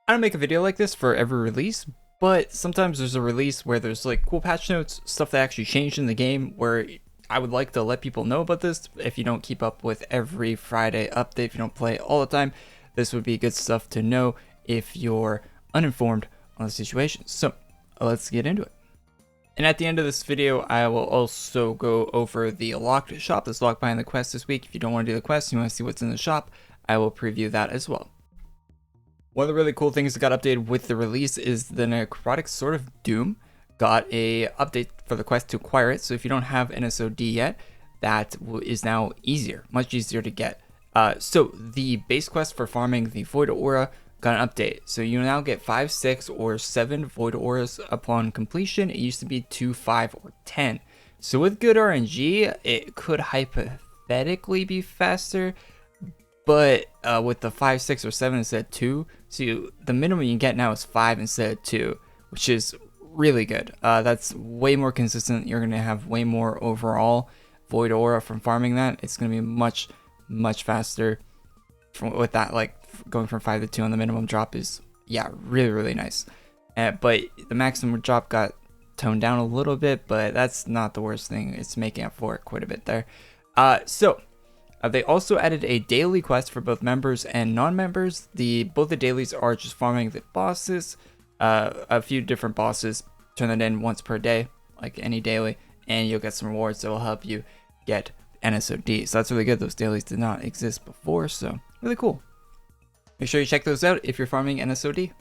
I don't make a video like this for every release, but sometimes there's a release where there's like cool patch notes, stuff that actually changed in the game, where I would like to let people know about this. If you don't keep up with every Friday update, if you don't play all the time, this would be good stuff to know if you're uninformed on the situation. So let's get into it. And at the end of this video, I will also go over the locked shop that's locked behind the quest this week. If you don't want to do the quest, you want to see what's in the shop, I will preview that as well. One of the really cool things that got updated with the release is the Necrotic Sword of Doom got a update for the quest to acquire it. So if you don't have NSOD yet, that is now easier, much easier to get. So the base quest for farming the Void Aura got an update. So you now get 5, 6, or 7 Void Auras upon completion. It used to be 2, 5, or 10. So with good RNG, it could hypothetically be faster. But with the 5, 6, or 7 instead of 2, so the minimum you get now is 5 instead of 2, which is really good. That's way more consistent. You're going to have way more overall Void Aura from farming that. It's going to be much, much faster with that. Like going from 5 to 2 on the minimum drop is, yeah, really, really nice. But the maximum drop got toned down a little bit, but that's not the worst thing. It's making up for it quite a bit there. They also added a daily quest for both members and non-members. Both the dailies are just farming the bosses, a few different bosses. Turn that in once per day, like any daily, and you'll get some rewards that will help you get NSOD. So that's really good. Those dailies did not exist before, so really cool. Make sure you check those out if you're farming NSOD.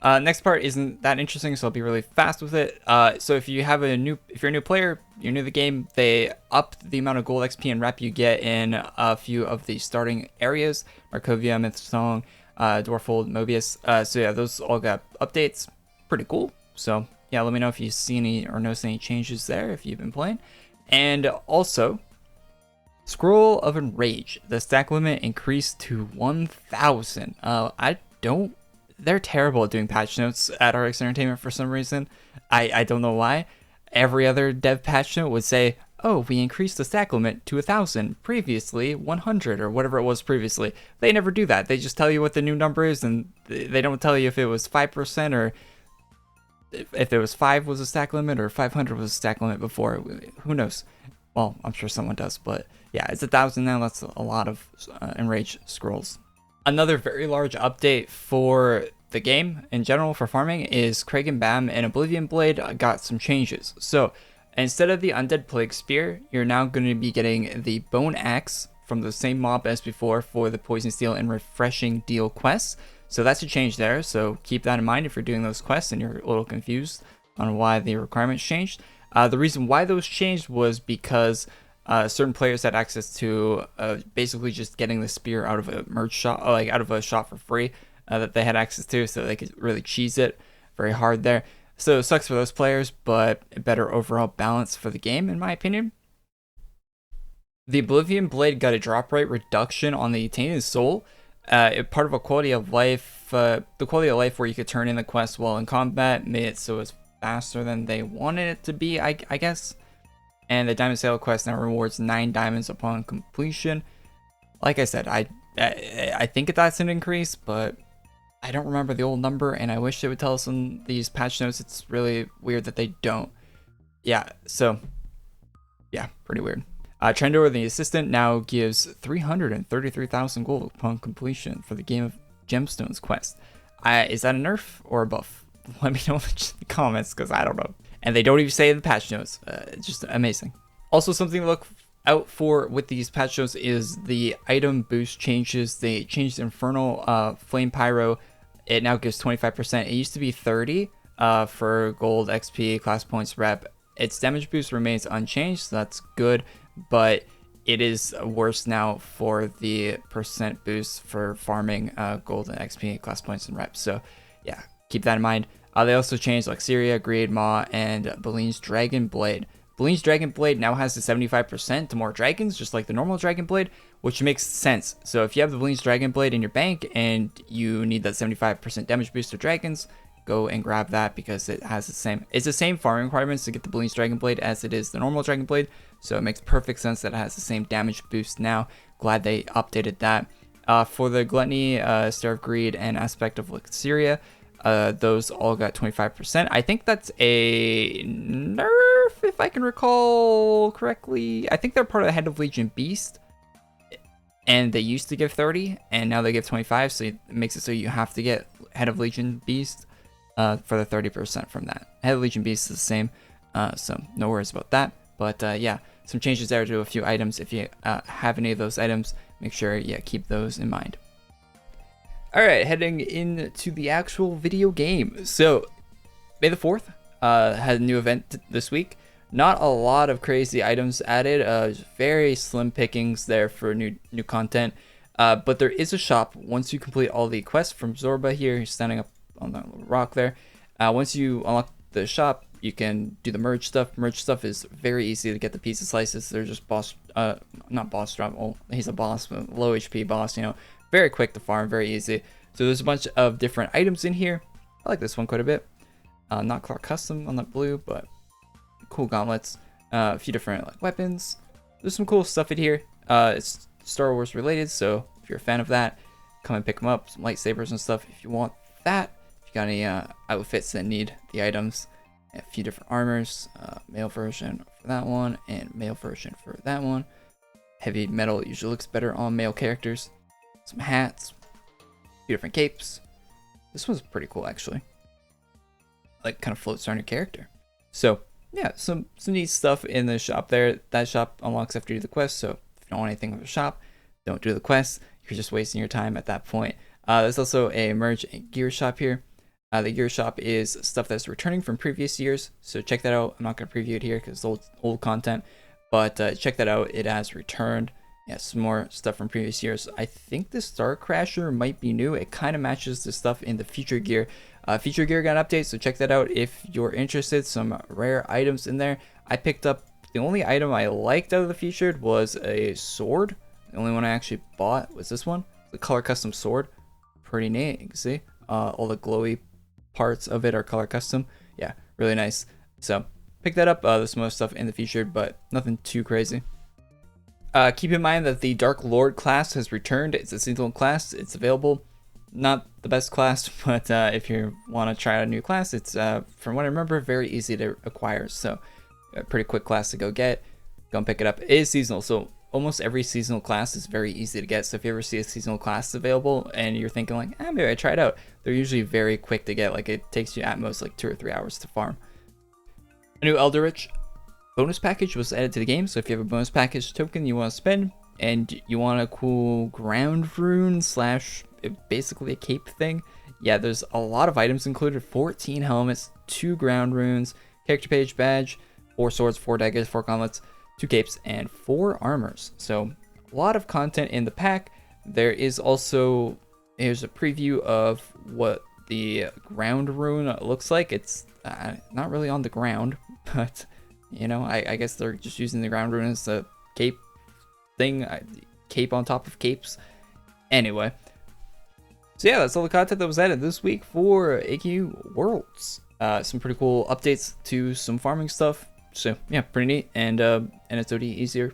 Next part isn't that interesting, so I'll be really fast with it. So if you're a new player, you're new to the game, they upped the amount of gold XP and rep you get in a few of the starting areas: Markovia, Mythsong, Dwarfold, Mobius. So yeah, those all got updates. Pretty cool. So yeah, let me know if you see any or notice any changes there if you've been playing. And also, Scroll of Enrage, the stack limit increased to 1,000. They're terrible at doing patch notes at RX Entertainment for some reason. I don't know why. Every other dev patch note would say, oh, we increased the stack limit to 1,000, previously 100, or whatever it was previously. They never do that. They just tell you what the new number is, and they don't tell you if it was 5% or if it was 5 was a stack limit or 500 was a stack limit before. Who knows? Well, I'm sure someone does, but yeah, it's 1,000 now. That's a lot of Enrage scrolls. Another very large update for the game in general for farming is Kraken Bam and Oblivion Blade got some changes. So instead of the Undead Plague Spear, you're now going to be getting the Bone Axe from the same mob as before for the Poison Steel and Refreshing Deal quests. So that's a change there. So keep that in mind if you're doing those quests and you're a little confused on why the requirements changed. The reason why those changed was because certain players had access to basically just getting the spear out of a merge shop, like out of a shop for free, that they had access to, so they could really cheese it very hard there. So it sucks for those players, but a better overall balance for the game, in my opinion. The Oblivion Blade got a drop rate reduction on the Tainted Soul, part of a quality of life, the quality of life where you could turn in the quest while in combat, made it so it's faster than they wanted it to be, I guess. And the Diamond Sailor quest now rewards 9 diamonds upon completion. Like I said, I think that's an increase, but I don't remember the old number, and I wish they would tell us in these patch notes. It's really weird that they don't. Yeah, so yeah, pretty weird. Trendor, the assistant, now gives 333,000 gold upon completion for the Game of Gemstones quest. Is that a nerf or a buff? Let me know in the comments, because I don't know. And they don't even say in the patch notes. It's just amazing. Also, something to look out for with these patch notes is the item boost changes. They changed Infernal Flame Pyro. It now gives 25%. It used to be 30 for gold, XP, class points, rep. Its damage boost remains unchanged, so that's good. But it is worse now for the percent boost for farming gold and XP, class points, and rep. So yeah, keep that in mind. They also changed Luxeria, Greed Maw, and Balene's Dragon Blade. Balene's Dragon Blade now has the 75% to more dragons, just like the normal Dragon Blade, which makes sense. So if you have the Balene's Dragon Blade in your bank and you need that 75% damage boost to dragons, go and grab that because it has it's the same farming requirements to get the Balene's Dragon Blade as it is the normal Dragon Blade. So it makes perfect sense that it has the same damage boost now. Glad they updated that. For the Gluttony, Star of Greed, and Aspect of Syria, those all got 25%. I think that's a nerf, if I can recall correctly. I think they're part of the Head of Legion Beast, and they used to give 30, and now they give 25, so it makes it so you have to get Head of Legion Beast for the 30% from that. Head of Legion Beast is the same, so no worries about that. But yeah, some changes there to a few items. If you have any of those items, make sure you keep those in mind. Alright, heading into the actual video game. So, May the 4th had a new event this week. Not a lot of crazy items added, very slim pickings there for new content. But there is a shop once you complete all the quests from Zorba here. He's standing up on that little rock there. Once you unlock the shop, you can do the merge stuff. Merge stuff is very easy to get the pizza slices. They're just boss, not boss drop. Oh, he's a boss, but low HP boss, you know. Very quick to farm, very easy. So there's a bunch of different items in here. I like this one quite a bit. Not Clark Custom on that blue, but cool gauntlets. A few different like weapons. There's some cool stuff in here. It's Star Wars related, so if you're a fan of that, come and pick them up. Some lightsabers and stuff if you want that. If you got any outfits that need the items. A few different armors, male version for that one, and male version for that one. Heavy metal usually looks better on male characters. Some hats, a few different capes. This one's pretty cool actually. Like kind of floats on your character. So yeah, some neat stuff in the shop there. That shop unlocks after you do the quest. So if you don't want anything with the shop, don't do the quest. You're just wasting your time at that point. There's also a merge and gear shop here. The gear shop is stuff that's returning from previous years, so check that out. I'm not going to preview it here because it's old content, but check that out. It has returned. Yeah, some more stuff from previous years. I think the Star Crasher might be new. It kind of matches the stuff in the Feature Gear. Feature Gear got an update, so check that out if you're interested. Some rare items in there. I picked up, the only item I liked out of the featured was a sword. The only one I actually bought was this one, the color custom sword. Pretty neat, you can see. All the glowy parts of it are color custom. Yeah, really nice. So pick that up. There's some other stuff in the featured, but nothing too crazy. Keep in mind that the Dark Lord class has returned. It's a seasonal class. It's available. Not the best class, but if you want to try out a new class, it's from what I remember, very easy to acquire. So a pretty quick class to go get. Go and pick it up. It is seasonal, so almost every seasonal class is very easy to get. So if you ever see a seasonal class available and you're thinking like, maybe I try it out, they're usually very quick to get. Like it takes you at most like 2 or 3 hours to farm. A new Eldritch bonus package was added to the game. So if you have a bonus package token you want to spend and you want a cool ground rune slash basically a cape thing, yeah, there's a lot of items included. 14 helmets, 2 ground runes, character page badge, 4 swords, 4 daggers, 4 gauntlets, 2 capes, and 4 armors. So a lot of content in the pack. There is also, here's a preview of what the ground rune looks like. It's not really on the ground, but you know, I guess they're just using the ground rune as a cape thing, cape on top of capes. Anyway, so yeah, that's all the content that was added this week for AQ Worlds. Some pretty cool updates to some farming stuff. So yeah, pretty neat, and NSOD easier,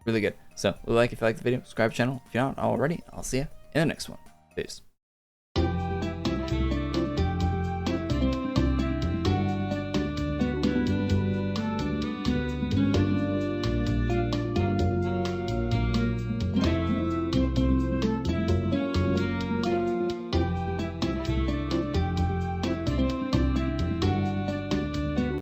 really good. So like if you like the video, subscribe to the channel if you're not already. I'll see you in the next one. Peace.